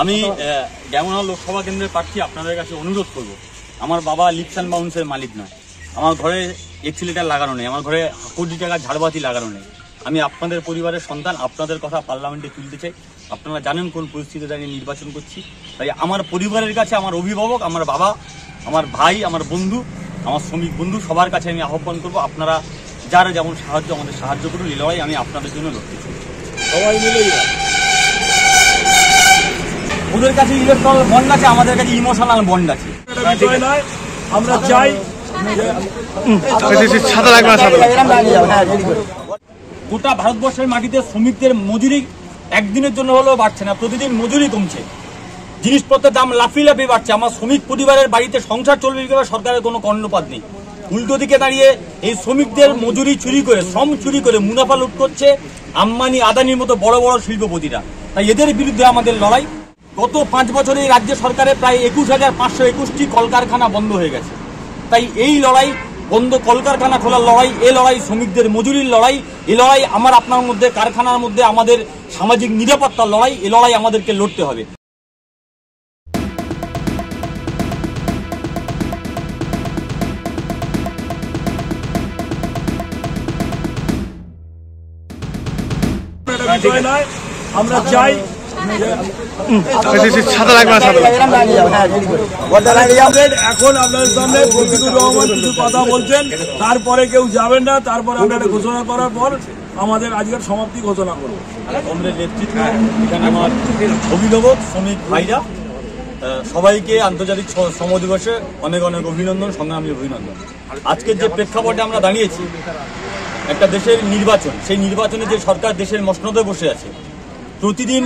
আমি ড্যামনা লোকসভা কেন্দ্রের প্রার্থী আপনাদের কাছে অনুরোধ করব, আমার বাবা লিপস অ্যান্ড বাউন্সের মালিক নয়, আমার ঘরে এক্সিলেটার লাগানো নেই, আমার ঘরে কোটি টাকা ঝাড়বাতি লাগানো নেই। আমি আপনাদের পরিবারের সন্তান, আপনাদের কথা পার্লামেন্টে তুলতে চাই। আপনারা জানেন কোন পরিস্থিতিতে দাঁড়িয়ে নির্বাচন করছি, তাই আমার পরিবারের কাছে, আমার অভিভাবক, আমার বাবা, আমার ভাই, আমার বন্ধু, আমার শ্রমিক বন্ধু, সবার কাছে আমি আহ্বান করব, আপনারা যারা যেমন সাহায্য আমাদের সাহায্য করুন। এই লড়াই আমি আপনাদের জন্য লড়তে চাই। সবাই মিলেই ওদের কাছে ইলেকট্রাল বন্ড আছে, আমাদের কাছে ইমোশনাল বন্ড আছে। আমরা চাই গোটা ভারতবর্ষের মাটিতে শ্রমিকদের মজুরি একদিনের জন্য হলেও বাড়ছে না, প্রতিদিন মজুরি কমছে, জিনিসপত্রের দাম লাফিয়ে লাফিয়ে বাড়ছে। আমার শ্রমিক পরিবারের বাড়িতে সংসার চলবে কিভাবে সরকারের কোনো কর্ণপাত নেই। উল্টো দিকে দাঁড়িয়ে এই শ্রমিকদের মজুরি চুরি করে, শ্রম চুরি করে মুনাফা লুট করছে আম্বানি আদানির মতো বড় বড় শিল্পপতিরা। তাই এদের বিরুদ্ধে আমাদের লড়াই। গত 5 বছরে এই রাজ্য সরকারের প্রায় 21,521টি কলকারখানা বন্ধ হয়ে গেছে। তাই এই লড়াই, বন্ধ কলকারখানা খোলার লড়াই, এ লড়াই শ্রমিকদের মজুরির লড়াই, এ লড়াই আমার আপনার মধ্যে, কারখানার মধ্যে আমাদের সামাজিক নিরাপত্তার লড়াই, এ লড়াই আমাদেরকে লড়তে হবে। আমরা চাই এখন আপনাদের সামনে ফজলুর রহমান কিছু কথা বলছেন, তারপরে কেউ যাবেন না, তারপরে আপনারা ঘোষণা করার পর আমাদের আজকের সমাপ্তি ঘোষণা করবো। কংগ্রেস নেতৃত্ব, এখানে আমার অভিভাবক, শ্রমিক ভাইরা, সবাইকে আন্তর্জাতিক শ্রম দিবসে অনেক অনেক অভিনন্দন, সংগ্রামী অভিনন্দন। আজকের যে প্রেক্ষাপটে আমরা দাঁড়িয়েছি, একটা দেশের নির্বাচন, সেই নির্বাচনে যে সরকার দেশের মসনদে বসে আছে, প্রতিদিন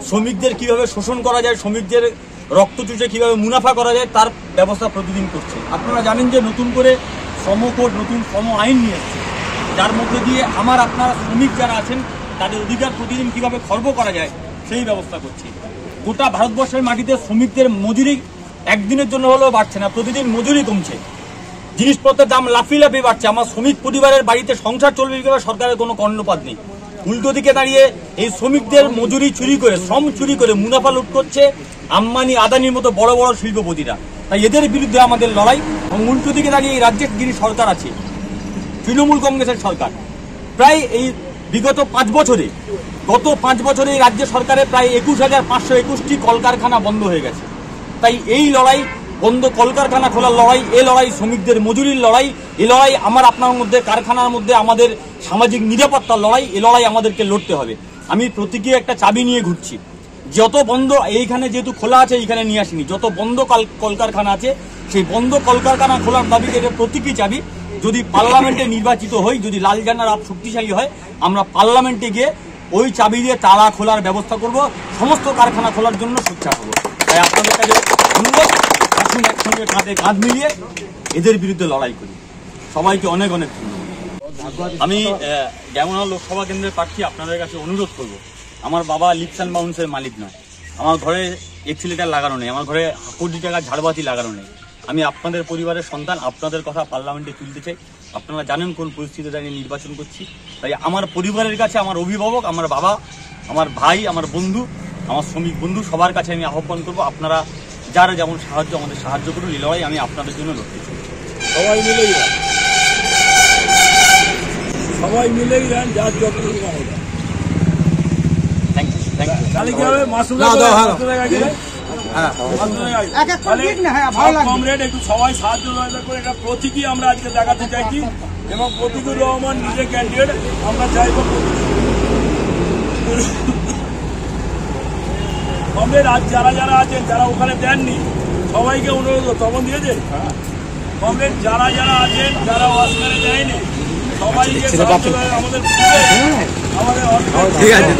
শ্রমিকদের কিভাবে শোষণ করা যায়, শ্রমিকদের রক্ত চুষে কিভাবে মুনাফা করা যায়, তার ব্যবস্থা প্রতিদিন করছে। আপনারা জানেন যে নতুন করে শ্রম কোড, নতুন শ্রম আইন নিয়ে এসছে, যার মধ্যে দিয়ে আমার আপনারা শ্রমিক যারা আছেন তাদের অধিকার প্রতিদিন কিভাবে খর্ব করা যায় সেই ব্যবস্থা করছে। গোটা ভারতবর্ষের মাটিতে শ্রমিকদের মজুরি একদিনের জন্য হলেও বাড়ছে না, প্রতিদিন মজুরি কমছে, জিনিসপত্রের দাম লাফিয়ে লাফিয়ে বাড়ছে। আমার শ্রমিক পরিবারের বাড়িতে সংসার চলবে কিভাবে সরকারের কোনো কর্ণপাত নেই। উল্টো দিকে দাঁড়িয়ে এই শ্রমিকদের মজুরি চুরি করে, শ্রম চুরি করে মুনাফা লুট করছে আম্বানি আদানির মতো বড় বড় শিল্পপতিরা। তাই এদের বিরুদ্ধে আমাদের লড়াই। এবং উল্টো দিকে দাঁড়িয়ে এই রাজ্যের যিনি সরকার আছে, তৃণমূল কংগ্রেসের সরকার, প্রায় এই বিগত 5 বছরে, গত 5 বছরে এই রাজ্য সরকারের প্রায় 21,521টি কলকারখানা বন্ধ হয়ে গেছে। তাই এই লড়াই, বন্ধ কলকারখানা খোলার লড়াই, এ লড়াই শ্রমিকদের মজুরির লড়াই, এ লড়াই আমার আপনার মধ্যে, কারখানার মধ্যে আমাদের সামাজিক নিরাপত্তার লড়াই, এ লড়াই আমাদেরকে লড়তে হবে। আমি প্রতীকী একটা চাবি নিয়ে ঘুরছি, যত বন্ধ, এইখানে যেহেতু খোলা আছে এইখানে নিয়ে আসিনি, যত বন্ধ কলকারখানা আছে সেই বন্ধ কলকারখানা খোলার দাবিতে এটা প্রতীকী চাবি। যদি পার্লামেন্টে নির্বাচিত হই, যদি লাল ঝান্ডার আপ শক্তিশালী হয়, আমরা পার্লামেন্টে গিয়ে ওই চাবি দিয়ে তালা খোলার ব্যবস্থা করব, সমস্ত কারখানা খোলার জন্য সোচ্চার করব। তাই আপনাদের কাছে অনুরোধ, আসুন একসঙ্গে কাঁধে কাঁধ মিলিয়ে এদের বিরুদ্ধে লড়াই করি। সবাইকে অনেক অনেক ধন্যবাদ। আমি ড্যামনা লোকসভা কেন্দ্রের প্রার্থী আপনাদের কাছে অনুরোধ করব, আমার বাবা লিপস অ্যান্ড বাউন্সের মালিক নয়, আমার ঘরে এক্সিলেটার লাগানো নেই, আমার ঘরে কোটি টাকা ঝাড়বাতি লাগানো নেই। আমি আপনাদের পরিবারের সন্তান, আপনাদের কথা পার্লামেন্টে তুলতে চাই। আপনারা জানেন কোন পরিস্থিতিতে দাঁড়িয়ে নির্বাচন করছি, তাই আমার পরিবারের কাছে, আমার অভিভাবক, আমার বাবা, আমার ভাই, আমার বন্ধু, আমার শ্রমিক বন্ধু, সবার কাছে আমি আহ্বান করব, আপনারা যারা যেমন সাহায্য আমাদের সাহায্য করুন। এই লড়াই আমি আপনাদের জন্য লড়তে চাই। সবাই মিলেই যান, যার যতটুকু ক্ষমতা। Thank you, thank you. তাহলে কি হবে, কমরেড একটু সবাই সাহায্য করে একটা প্রতীকী আমরা আজকে দেখাতে চাইছি, এবং প্রতীকুর রহমান নিজে ক্যান্ডিডেট, আমরা চাইব কমরেড আজ যারা যারা আছেন, যারা ওখানে দেননি সবাইকে অনুরোধ, তখন দিয়েছে কমরেড যারা যারা আছেন, যারা অস্কারে দেয়নি সবাইকে আমাদের ঠিক আছে।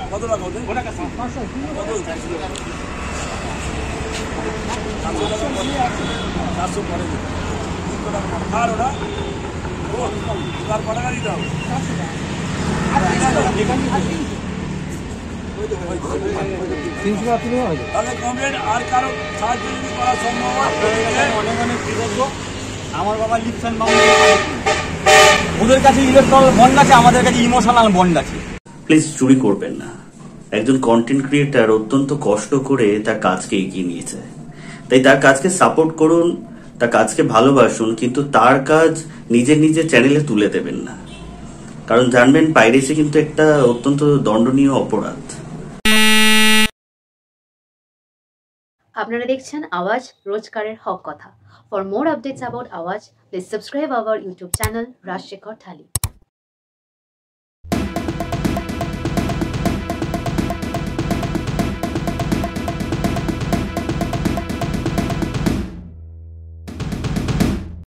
কত টাকা ওদের? 400 পরে আর ওটা তার কটা দিতে হবে। তাহলে কমপ্লেন আর কারো সাহায্য যদি করা সম্ভব হয় অনেক অনেক কৃতজ্ঞ। আমার বাবা লিপসান বাবু, ওদের কাছে ইলেকট্রাল বন্ড আছে, আমাদের কাছে ইমোশনাল বন্ড আছে। প্লিজ চুরি করবেন না। একজন কন্টেন্ট ক্রিয়েটার অত্যন্ত কষ্ট করে তার কাজকে এগিয়ে নিয়েছে, তাই তার কাজকে সাপোর্ট করুন, তার কাজকে ভালোবাসুন, কিন্তু তার কাজ নিজের চ্যানেলে তুলে দেবেন না। কারণ জানবেন পাইরেসি কিন্তু একটা অত্যন্ত দণ্ডনীয় অপরাধ। আপনারা দেখছেন আওয়াজ, রোজকারের হক কথা। For more updates about Awaaz, please subscribe our YouTube channel Rajshekhar thali.